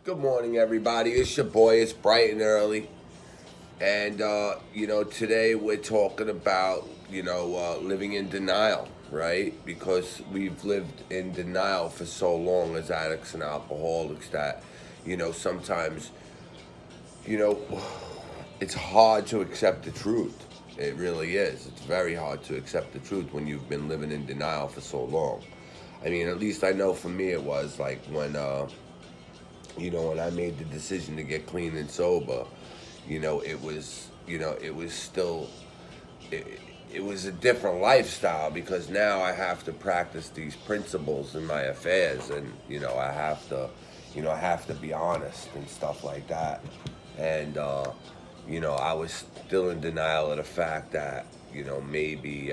Good morning, everybody. It's your boy. It's bright and early. And, today we're talking about, living in denial, right? Because we've lived in denial for so long as addicts and alcoholics that, sometimes, you know, it's hard to accept the truth. It really is. It's very hard to accept the truth when you've been living in denial for so long. I mean, at least I know for me it was like when I made the decision to get clean and sober, it was still, it, it was a different lifestyle because now I have to practice these principles in my affairs, and I have to be honest and stuff like that, and I was still in denial of the fact that maybe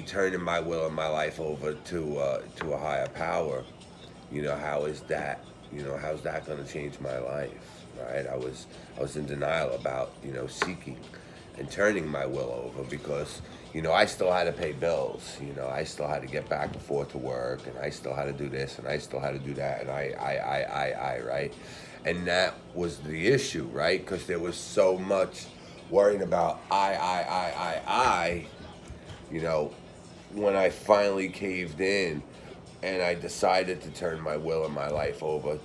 turning my will and my life over to a higher power. How is that? How's that going to change my life? Right? I was in denial about seeking and turning my will over because I still had to pay bills. I still had to get back and forth to work, and I still had to do this, and I still had to do that, and I, right? And that was the issue, right? Because there was so much worrying about I, you know, when I finally caved in and I decided to turn my will and my life over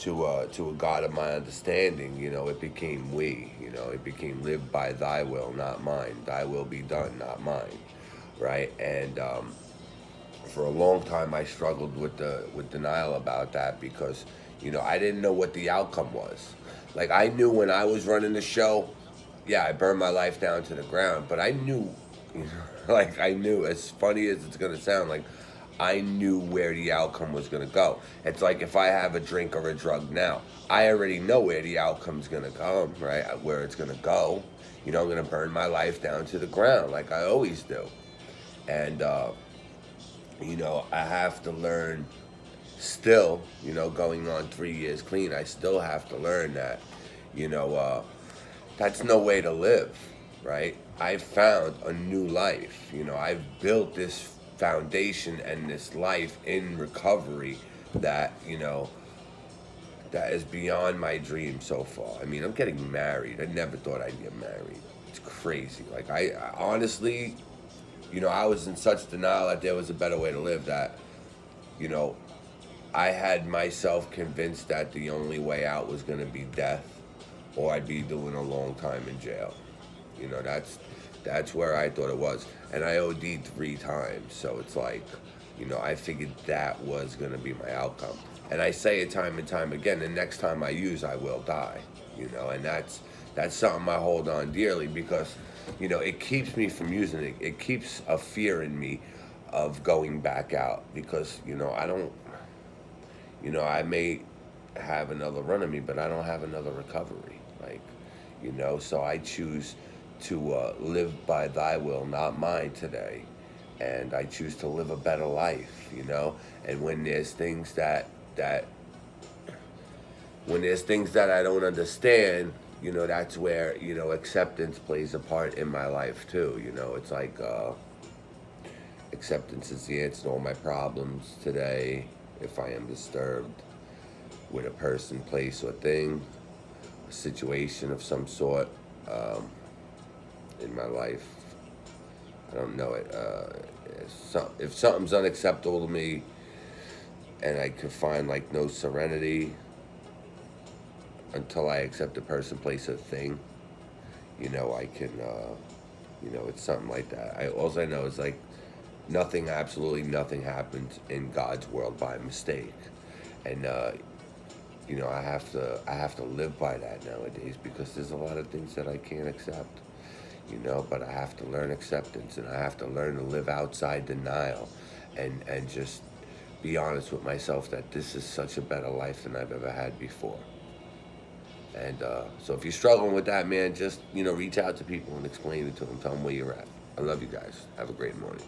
to a God of my understanding, it became we. It became live by thy will, not mine. Thy will be done, not mine. Right? And for a long time I struggled with denial about that because, I didn't know what the outcome was. Like I knew when I was running the show, yeah, I burned my life down to the ground, but I knew, like I knew, as funny as it's gonna sound, like I knew where the outcome was gonna go. It's like if I have a drink or a drug now, I already know where the outcome's gonna come, right? Where it's gonna go. I'm gonna burn my life down to the ground like I always do. And I have to learn still, going on 3 years clean, I still have to learn that, you know, uh, that's no way to live, right? I've found a new life. I've built this foundation and this life in recovery that, that is beyond my dream so far. I mean, I'm getting married. I never thought I'd get married. It's crazy. Like, I honestly, I was in such denial that there was a better way to live that, you know, I had myself convinced that the only way out was going to be death or I'd be doing a long time in jail. That's where I thought it was. And I OD'd 3 times. So it's like, I figured that was going to be my outcome. And I say it time and time again, the next time I use, I will die. And that's something I hold on dearly because, it keeps me from using it. It keeps a fear in me of going back out because, I don't, I may have another run of me, but I don't have another recovery. Like, so I choose to live by thy will, not mine today. And I choose to live a better life. And when there's things that when there's things that I don't understand, that's where, acceptance plays a part in my life too. It's like acceptance is the answer to all my problems today. If I am disturbed with a person, place, or thing, a situation of some sort in my life, I don't know it. If something's unacceptable to me, and I could find like no serenity until I accept a person, place, or thing, I can, it's something like that. All I know is like nothing, absolutely nothing happens in God's world by mistake, and I have to live by that nowadays because there's a lot of things that I can't accept. But I have to learn acceptance, and I have to learn to live outside denial, and just be honest with myself that this is such a better life than I've ever had before. And so if you're struggling with that, man, just reach out to people and explain it to them. Tell them where you're at. I love you guys. Have a great morning.